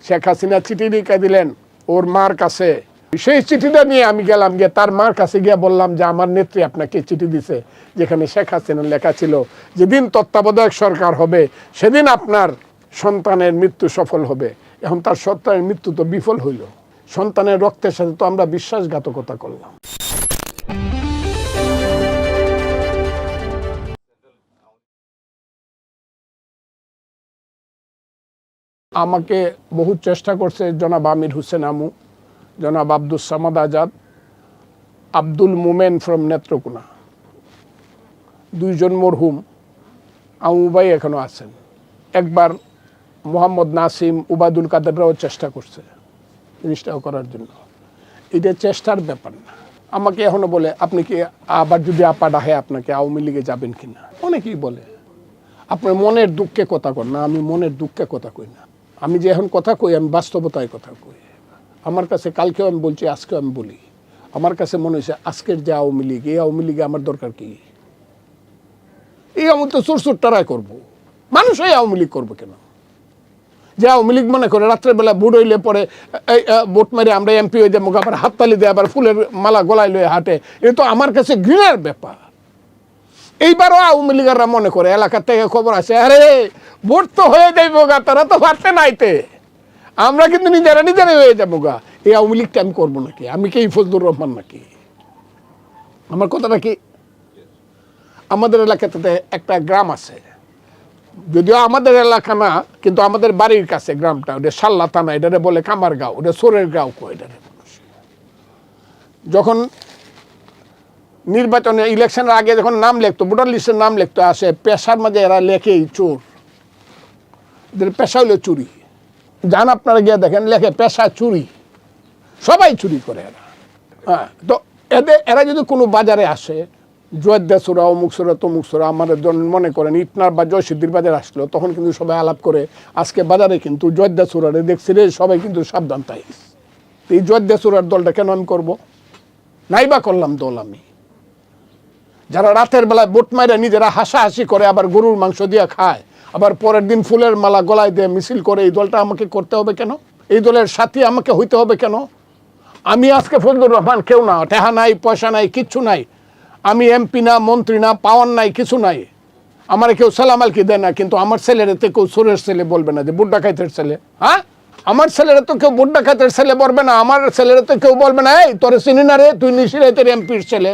শেখ হাসিনা চিঠি লিখে দিলেন ওর মার কাছে। সেই চিঠিটা নিয়ে আমি গেলাম, গিয়ে তার মার কাছে গিয়ে বললাম যে আমার নেত্রী আপনাকে চিঠি দিছে, যেখানে শেখ হাসিনার লেখা ছিল যেদিন তত্ত্বাবধায়ক সরকার হবে সেদিন আপনার সন্তানের মৃত্যু সফল হবে। এখন তার সন্তানের মৃত্যু তো বিফল হইল। সন্তানের রক্তের সাথে তো আমরা বিশ্বাসঘাতকতা করলাম। আমাকে বহু চেষ্টা করছে জনাব আমির হোসেন আমু, জনাব আব্দুল সামাদ আজাদ, আব্দুল মোমেন ফ্রম নেত্রকোনা, দুইজন মরহুম। আমু ভাই এখনও আছেন। একবার মোহাম্মদ নাসিম, উবায়দুল কাদেররাও চেষ্টা করছে জিনিসটাও করার জন্য। এটা চেষ্টার ব্যাপার না। আমাকে এখনও বলে আপনি কি আবার যদি আপা ডাহে আপনাকে আওয়ামী লীগে যাবেন কি না, অনেকেই বলে। আপনার মনের দুঃখে কথা কর না, আমি মনের দুঃখে কথা কই না। আমি যে এখন কথা কই আমি বাস্তবতায় কথা কই। আমার কাছে কালকেও আমি বলছি, আজকেও আমি বলি, আমার কাছে মনে হয়েছে আজকের যে আওয়ামী লীগ, এই আওয়ামী লীগে আমার দরকার কি? এই আমি তো চোরটারাই করবো, মানুষ এই আওয়ামী লীগ করবো কেন? যে আওয়ামী লীগ মনে করে রাত্রেবেলা বুট হইলে পরে বুট মারে আমরা এমপি হয়ে যাবো, আবার হাততালি দিয়ে আবার ফুলের মালা গলায় লয়ে হাঁটে, এটা তো আমার কাছে ঘৃণার ব্যাপার। এইবারও আওয়ামী লীগাররা মনে করে এলাকার থেকে খবর আছে, আরে ভোট তো হয়ে যাইবো গা, তারা তো পারতে নাইতে, আমরা কিন্তু নিজেরাই হয়ে যাবো গা। এই আওয়ামী লীগটা আমি করবো নাকি? আমি কি ফজলুর রহমান নাকি? আমার কথাটা কি, আমাদের এলাকাতে একটা গ্রাম আছে, যদিও আমাদের এলাকা না, কিন্তু আমাদের বাড়ির কাছে গ্রামটা, ওটা সাল্লা থানা, এটারে বলে কামারগাঁও, ওটা সোরের গাঁও কো। এটারে যখন নির্বাচনে ইলেকশনের আগে যখন নাম লিখতো, ভোটার লিস্টের নাম লিখতো, আসে পেশার মাঝে এরা লেখেই চোর। এদের পেশা হইলো চুরি। যান আপনারা গিয়ে দেখেন, লেখে পেশা চুরি, সবাই চুরি করে এরা। হ্যাঁ, তো এরা যদি কোনো বাজারে আসে, জয়দ্দাসুরা, অমুকসুরা, তমুকসুরা, আমাদের মনে করেন ইটনার বা জয়সিদ্ধির বাজারে আসলো, তখন কিন্তু সবাই আলাপ করে আজকে বাজারে কিন্তু জয়দ্দাসুরারে দেখছি রে, সবাই কিন্তু সাবধান তাই। এই জয়দ্দাসুরার দলটা কেন আমি করবো? নাইবা করলাম দল আমি। যারা রাতের বেলায় বোট মাইরা নিজেরা হাসাহাসি করে, আবার গরুর মাংস দিয়ে খায়, আবার পরের দিন ফুলের মালা গলায় দিয়ে মিছিল করে, এই দলটা আমাকে করতে হবে কেন? এই দলের সাথী আমাকে হইতে হবে কেন? আমি আজকে ফজলুর রহমান কেউ না, টেহা নাই, পয়সা নাই, কিচ্ছু নাই, আমি এমপি না, মন্ত্রী না, পাওয়ার নাই, কিছু নাই, আমার কেউ সালাম আলকি দেয় না, কিন্তু আমার ছেলেরাতে কেউ চোরের ছেলে বলবে না, যে বুট ডাকাইতের ছেলে। হ্যাঁ, আমার ছেলেরা তো কেউ বুট ডাকাইতের ছেলে বলবে না, আমার ছেলেরা তো কেউ বলবে না এই তোরে চিনি না রে, তুই নিশিরাইতের এমপির ছেলে।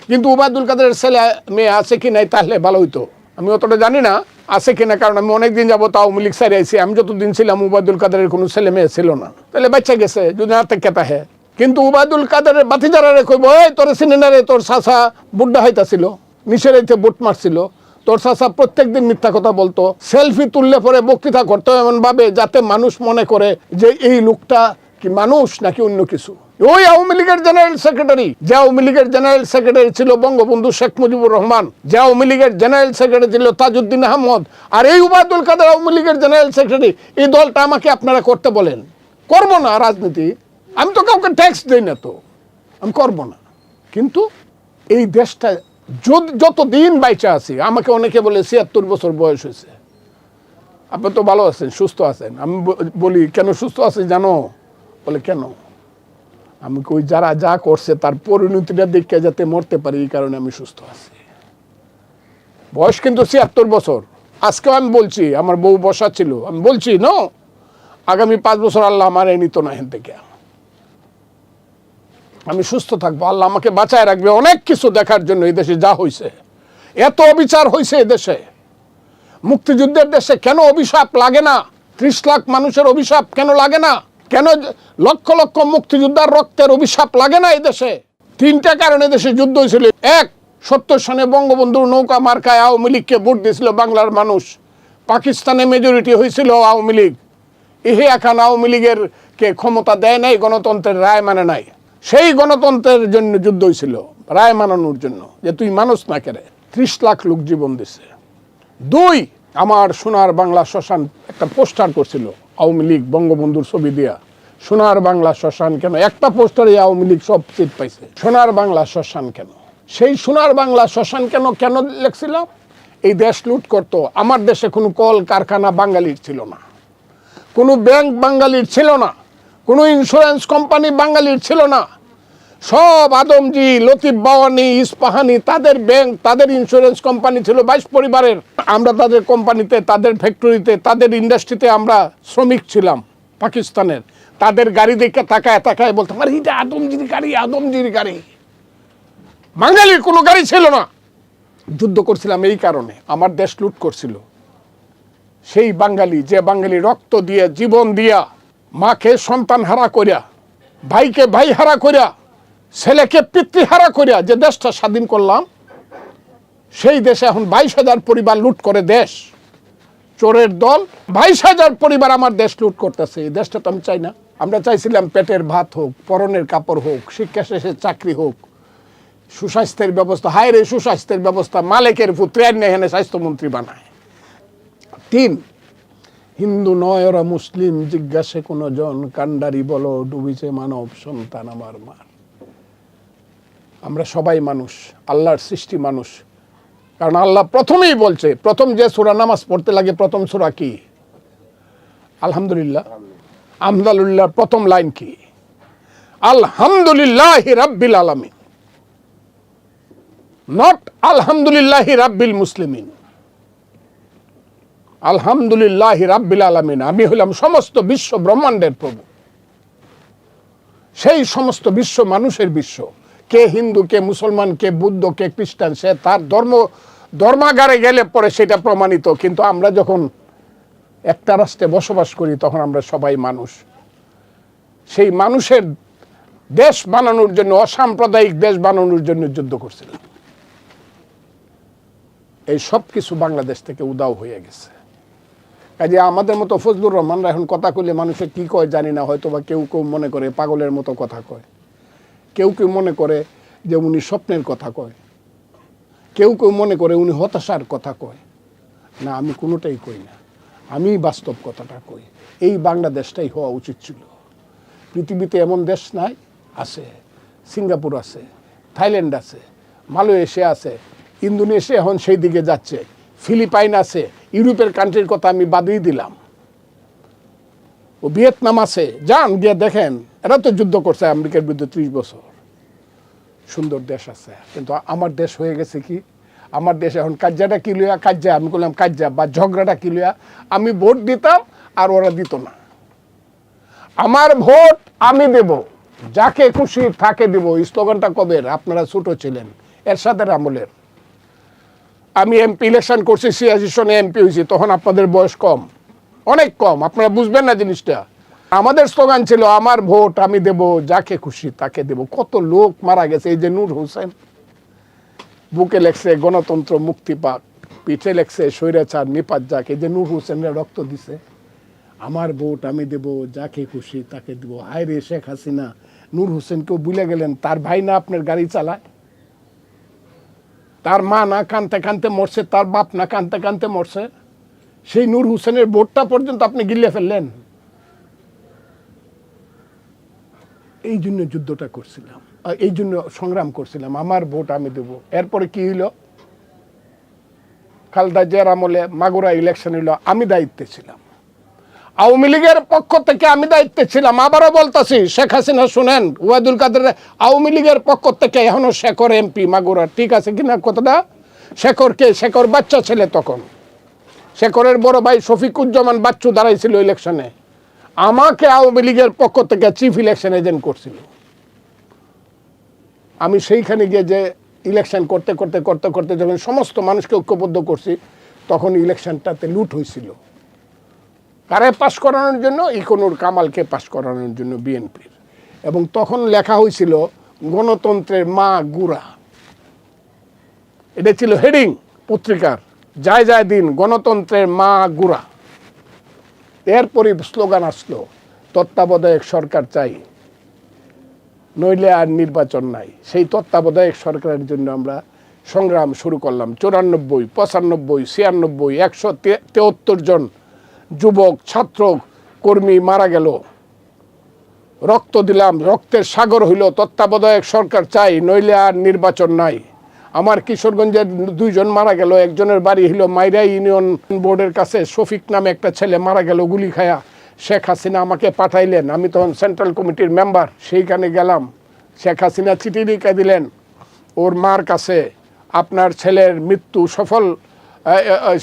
কিন্তু উবায়দুল কাদেরের ছেলে মেয়ে আছে কি নাই তাহলে ভালো হইতো। আমি অতটা জানি না আছে কিনা, কারণ আমি অনেকদিন যাবো তো আওয়ামী লীগ সারি আইছি। আমি যতদিন ছিলাম উবায়দুল কাদেরের কোনো ছেলে মেয়ে ছিল না, তাহলে বাচ্চা গেছে যদি না থেকে তাহে। কিন্তু উবায়দুল কাদেরের বাতিজারে কইব এই তোর চিনি না রে, তোর চাচা বুড্ডা হইতাছিল, নিচেরাইতে বুট মারছিল, তোর চাচা প্রত্যেক দিন মিথ্যা কথা বলতো, সেলফি তুললে পরে বক্তৃতা করতো এমন ভাবে যাতে মানুষ মনে করে যে এই লোকটা কি মানুষ নাকি অন্য কিছু। ওই আওয়ামী লীগের জেনারেল সেক্রেটারি, যে আওয়ামী লীগের জেনারেল সেক্রেটারি ছিল বঙ্গবন্ধু শেখ মুজিবুর রহমান, যে আওয়ামী লীগের জেনারেল সেক্রেটারি ছিল তাজউদ্দিন আহমদ, আর এই উবায়দুল কাদের আওয়ামী লীগের জেনারেল সেক্রেটারি। এই দলটা আমাকে আপনারা করতে বলেন, করব না রাজনীতি। আমি তো কাউকে ট্যাক্স দিই না, তো আমি করব না। কিন্তু এই দেশটা যতদিন বাইচা আছি, আমাকে অনেকে বলে ৭৬ বছর বয়স হয়েছে, আপনি তো ভালো আছেন, সুস্থ আছেন। আমি বলি কেন সুস্থ আছেন জানো? বলে কেন? আমি কই যারা যা করছে তার পরিণতিটা দেখে যাতে মরতে পারি, এই কারণে আমি সুস্থ আছি। বয়স কিন্তু ৭৬ বছর। আজকেও আমি বলছি, আমার বউ বসা ছিল, আমি বলছি আগামী 5 বছর আল্লাহ আমার নিত না হেন থেকে, আমি সুস্থ থাকবো, আল্লাহ আমাকে বাঁচায় রাখবে অনেক কিছু দেখার জন্য। এই দেশে যা হয়েছে, এত অবিচার হয়েছে এ দেশে, মুক্তিযুদ্ধের দেশে কেন অভিশাপ লাগে না? 30 লাখ মানুষের অভিশাপ কেন লাগে না? কেন লক্ষ লক্ষ মুক্তিযোদ্ধার রক্তের অভিশাপ লাগে না এই দেশে? 3টা কারণে দেশে যুদ্ধ হয়েছিল। 1, 70 সনে বঙ্গবন্ধুর নৌকা মার্কায় আওয়ামী লীগকে ভোট দিয়েছিল বাংলার মানুষ, পাকিস্তানে মেজরিটি হয়েছিল আওয়ামী লীগ। ইহিয়া খান আওয়ামী লীগের কে ক্ষমতা দেয় নাই, গণতন্ত্রের রায় মানে নাই। সেই গণতন্ত্রের জন্য যুদ্ধ হয়েছিল, রায় মানানোর জন্য, যে তুই মানুষ না কেড়ে। 30 লাখ লোক জীবন দিছে। 2, আমার সোনার বাংলা শ্মশান একটা পোস্টার করছিল আওয়ামী লীগ, বঙ্গবন্ধুর ছবি দিয়া, সোনার বাংলা শ্মশান কেন? একটা পোস্টারে আওয়ামী লীগ সব সিট পাইছে। সোনার বাংলা শ্মশান কেন? সেই সোনার বাংলা শ্মশান কেন কেন লেখছিলাম? এই দেশ লুট করতো। আমার দেশে কোনো কল কারখানা বাঙালির ছিল না, কোনো ব্যাংক বাঙালির ছিল না, কোনো ইন্স্যুরেন্স কোম্পানি বাঙালির ছিল না। সব আদমজি, লতিফ বাওয়ানি, ইস্পাহানি, তাদের ব্যাংক, তাদের ইন্স্যুরেন্স কোম্পানি ছিল 22 পরিবারের। আমরা তাদের কোম্পানিতে, তাদের ফ্যাক্টরিতে, তাদের ইন্ডাস্ট্রিতে আমরা শ্রমিক ছিলাম পাকিস্তানের। তাদের গাড়ি দেখে তাকায় তাকায় বলতাম, আরে এটা আদমজির গাড়ি, আদমজির গাড়ি। বাঙালির কোনো গাড়ি ছিল না। যুদ্ধ করছিলাম এই কারণে, আমার দেশ লুট করছিল। সেই বাঙালি, যে বাঙালি রক্ত দিয়ে, জীবন দিয়া, মাকে সন্তান হারা করিয়া, ভাইকে ভাই হারা করিয়া, ছেলেকে পিতৃহারা করিয়া যে দেশটা স্বাধীন করলাম, সেই দেশে এখন 22,000 পরিবার লুট করে দেশ। চোরের দল 22,000 পরিবার আমার দেশ লুট করতেছে। এই দেশটা তো আমি চাই না। আমরা চাইছিলাম পেটের ভাত হোক, পরনের কাপড় হোক, শিক্ষা শেষে চাকরি হোক, সুস্বাস্থ্যের ব্যবস্থা। হায় রে সুস্বাস্থ্যের ব্যবস্থা, মালিকের পুত্র এনে স্বাস্থ্যমন্ত্রী বানায়। 3, হিন্দু নয় ওরা মুসলিম, জিজ্ঞাসে কোনো জন, কান্ডারি বলো ডুবিছে মানব সন্তান আমার মার। আমরা সবাই মানুষ, আল্লাহর সৃষ্টি মানুষ। কারণ আল্লাহ প্রথমেই বলছে, প্রথম যে সূরা নামাজ পড়তে লাগে, প্রথম সূরা কি? আলহামদুলিল্লাহ। আলহামদুলিল্লাহ প্রথম লাইন কি? আলহামদুলিল্লাহি রাব্বিল আলামিন, নট আলহামদুলিল্লাহি রাব্বিল মুসলিমিন। আলহামদুলিল্লাহি রাব্বিল আলামিন, আমি হলাম সমস্ত বিশ্ব ব্রহ্মাণ্ডের প্রভু। সেই সমস্ত বিশ্ব মানুষের বিশ্ব। কে হিন্দু, কে মুসলমান, কে বুদ্ধ, কে খ্রিস্টান, সে তার ধর্মাগারে গেলে পরে সেটা প্রমাণিত। কিন্তু আমরা যখন একটা রাষ্ট্রে বসবাস করি, তখন আমরা সবাই মানুষ। সেই মানুষের দেশ বানানোর জন্য, অসাম্প্রদায়িক দেশ বানানোর জন্য যুদ্ধ করছিলাম। এই সব কিছু বাংলাদেশ থেকে উদাও হয়ে গেছে। কাজে আমাদের মতো ফজলুর রহমানরা এখন কথা কইলে মানুষে কি কয় জানি না, হয়তো বা কেউ কেউ মনে করে পাগলের মতো কথা কয়, কেউ কেউ মনে করে যে উনি স্বপ্নের কথা কয়, কেউ কেউ মনে করে উনি হতাশার কথা কয়। না, আমি কোনোটাই কই না, আমি বাস্তব কথাটা কই। এই বাংলাদেশটাই হওয়া উচিত ছিল। পৃথিবীতে এমন দেশ নাই? আছে। সিঙ্গাপুর আছে, থাইল্যান্ড আছে, মালয়েশিয়া আছে, ইন্দোনেশিয়া এখন সেই দিকে যাচ্ছে, ফিলিপাইন আছে, ইউরোপের কান্ট্রির কথা আমি বাদই দিলাম, ও ভিয়েতনাম আছে। যান গিয়ে দেখেন, এরা তো যুদ্ধ করছে আমেরিকার বিরুদ্ধে 30 বছর। সুন্দর দেশ আছে। কিন্তু আমার দেশ হয়ে গেছে কি, আমার দেশ এখন কাজ্জাটা কি লইয়া, কাজ্জা আমি বললাম কাজ্জা বা ঝগড়াটা কি লইয়া, আমি ভোট দিতাম আর ওরা দিত না। আমার ভোট আমি দেব, যাকে খুশি তাকে দেব। এই স্লোগানটা কবের? আপনারা ছোট ছিলেন, এরশাদের আমলের। আমি এমপি ইলেকশন করছি, 86 সনে এমপি হয়েছি, তখন আপনাদের বয়স কম, অনেক কম, আপনারা বুঝবেন না জিনিসটা। আমাদের স্লোগান ছিল আমার ভোট আমি দেব, যাকে খুশি তাকে দেব। কত লোক মারা গেছে। এই যে নূর হোসেন, বুকে লেখছে গণতন্ত্র মুক্তি পাক, পিঠে লেখছে স্বৈরাচার নিপাত যাক। এই যে নূর হোসেনরা রক্ত দিছে, আমার ভোট আমি দেব, যাকে খুশি তাকে দেব। হায় রে শেখ হাসিনা, নূর হোসেনকেও ভুলে গেলেন। তার ভাই না আপনার গাড়ি চালায়, তার মা না কানতে কানতে মরছে, তার বাপ না কানতে কানতে মরছে। সেই নূর হোসেনের ভোটটা পর্যন্ত আপনি গিলে ফেললেন। এই জন্য যুদ্ধটা করছিলাম, এই জন্য সংগ্রাম করছিলাম, আমার ভোট আমি দেব। এরপরে কি হইল? খালেদা জিয়ার আমলে মাগুরা ইলেকশন হইল, আমি দায়িত্বে ছিলাম। আওয়ামী লীগের পক্ষ থেকে আমি দায়িত্বে ছিলাম। আবারও বলতেছি, শেখ হাসিনা শুনেন, ওয়াদুল কাদের, আওয়ামী লীগের পক্ষ থেকে এখনো শেখর এমপি মাগুরা, ঠিক আছে কিনা কথাটা? শেখরকে, শেখর বাচ্চা ছেলে তখন, শেখরের বড় ভাই শফিকুজ্জামান বাচ্চু দাঁড়াইছিল ইলেকশনে, আমাকে আওয়ামী লীগের পক্ষ থেকে চিফ ইলেকশন এজেন্ট করছিল। আমি সেইখানে গিয়ে যে ইলেকশন করতে করতে করতে করতে যখন সমস্ত মানুষকে ঐক্যবদ্ধ করছি, তখন ইলেকশনটাতে লুট হয়েছিল। কারে পাশ করানোর জন্য? ইকনুর কামালকে পাশ করানোর জন্য বিএনপির। এবং তখন লেখা হয়েছিল গণতন্ত্রের মা গুড়া, এটা ছিল হেডিং পত্রিকার, যায় যায় দিন, গণতন্ত্রের মা গুড়া। এরপরই স্লোগান আসলো, তত্ত্বাবধায়ক সরকার চাই, নইলে আর নির্বাচন নাই। সেই তত্ত্বাবধায়ক সরকারের জন্য আমরা সংগ্রাম শুরু করলাম। 94, 95, 96, 173 জন যুবক ছাত্র কর্মী মারা গেল, রক্ত দিলাম, রক্তের সাগর হইল। তত্ত্বাবধায়ক সরকার চাই, নইলে আর নির্বাচন নাই। আমার কিশোরগঞ্জের 2 জন মারা গেল, একজনের বাড়ি হইল মাইরা ইউনিয়ন বোর্ডের কাছে, শফিক নামে একটা ছেলে মারা গেল গুলি খায়া। শেখ হাসিনা আমাকে পাঠাইলেন, আমি তখন সেন্ট্রাল কমিটির মেম্বার, সেইখানে গেলাম। শেখ হাসিনা চিঠি লিখে দিলেন ওর মার কাছে, আপনার ছেলের মৃত্যু সফল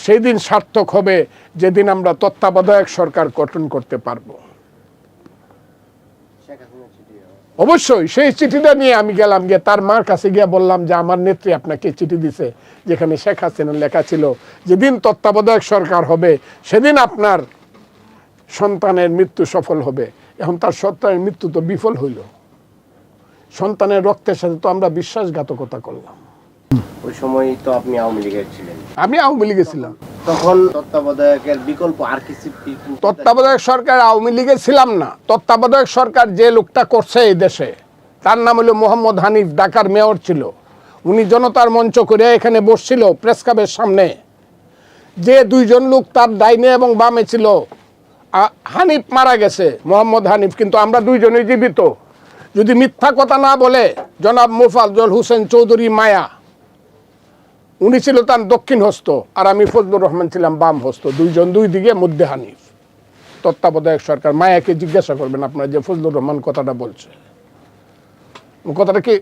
সেই দিন সার্থক হবে যেদিন আমরা তত্ত্বাবধায়ক সরকার গঠন করতে পারবো। অবশ্যই সেই চিঠিটা নিয়ে আমি গেলাম, গিয়ে তার মার কাছে গিয়ে বললাম যে আমার নেত্রী আপনাকে চিঠি দিছে, যেখানে শেখ হাসিনা লেখা ছিল যেদিন তত্ত্বাবধায়ক সরকার হবে সেদিন আপনার সন্তানের মৃত্যু সফল হবে। এখন তার সন্তানের মৃত্যু তো বিফল হইল, সন্তানের রক্তের সাথে তো আমরা বিশ্বাসঘাতকতা করলাম। ওই সময় তো আপনি আওয়ামী লীগের ছিলেন। আমি আওয়ামী লীগে ছিলাম তখন তত্ত্বাবধায়কের বিকল্প আর কিছু? তত্ত্বাবধায়ক সরকার আওয়ামী লীগে ছিলাম না। তত্ত্বাবধায়ক সরকার যে লোকটা করছে এই দেশে, তার নাম হলো মোহাম্মদ হানিফ, ঢাকার মেয়র ছিল। উনি জনতার মঞ্চ করে এখানে বসছিল প্রেস ক্লাবের সামনে। যে দুইজন লোক তার ডাইনে এবং বামে ছিল, হানিফ মারা গেছে, মোহাম্মদ হানিফ, কিন্তু আমরা দুইজনই জীবিত। যদি মিথ্যা কথা না বলে, জনাব মোফাজ্জল হোসেন চৌধুরী মায়া, উনি ছিল তার দক্ষিণ হস্ত, আর আমি ফজলুর রহমান ছিলাম বাম হস্ত, দুইজন দুই দিকে, মধ্যে হানিফ। তত্ত্বাবধায়ক সরকার, মায়াকে জিজ্ঞাসা করবেন আপনার যে ফজলুর রহমান কথাটা বলছে, কথাটা কি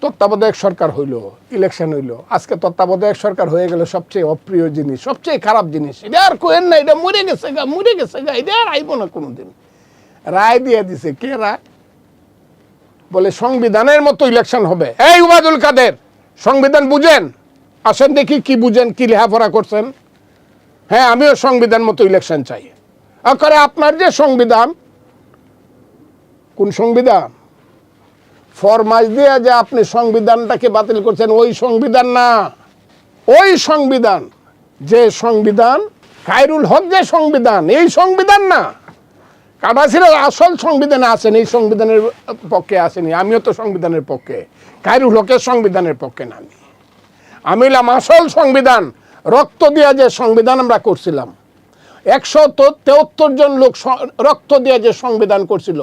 তত্ত্বাবধায়ক সরকার হইল, ইলেকশন হইল। আজকে তত্ত্বাবধায়ক সরকার হয়ে গেলে সবচেয়ে অপ্রিয় জিনিস, সবচেয়ে খারাপ জিনিস। এটা আর কোয়েন না, এটা মরে গেছে গা, মরে গেছে গা, এটা আর আইব না কোনোদিন। রায় দিয়ে দিছে, কে রায়? বলে সংবিধানের মতো ইলেকশন হবে। এই উবাদুল কাদের, সংবিধান বুঝেন? আসেন দেখি কি বুঝেন, কি লেখাপড়া করছেন। হ্যাঁ, আমিও সংবিধান মতো ইলেকশন চাই। করে আপনার যে সংবিধান, কোন সংবিধান? ফরমাইশ দিয়ে যে আপনি সংবিধানটাকে বাতিল করছেন, ওই সংবিধান না। ওই সংবিধান, যে সংবিধান খায়রুল হক, যে সংবিধান, এই সংবিধান না। কাটাছির আসল সংবিধানে আছেন, এই সংবিধানের পক্ষে আসেনি। আমিও তো সংবিধানের পক্ষে, খায়রুল হকের সংবিধানের পক্ষে না। আমি হলাম আসল সংবিধান, রক্ত দিয়ে যে সংবিধান আমরা করছিলাম। 173 জন লোক রক্ত দিয়ে যে সংবিধান করছিল,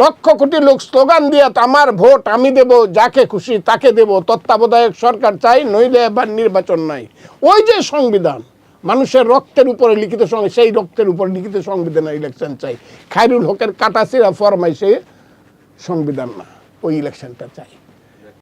লক্ষ কোটি লোক স্লোগান দিয়ে আমার ভোট আমি দেব, যাকে খুশি তাকে দেব, তত্ত্বাবধায়ক সরকার চাই, নইলে এবার নির্বাচন নাই। ওই যে সংবিধান, মানুষের রক্তের উপরে লিখিত, সেই রক্তের উপরে লিখিত সংবিধানে ইলেকশন চাই। খায়রুল হকের কাটাছিরা ফরমাইশে সংবিধান না, ওই ইলেকশনটা চাই।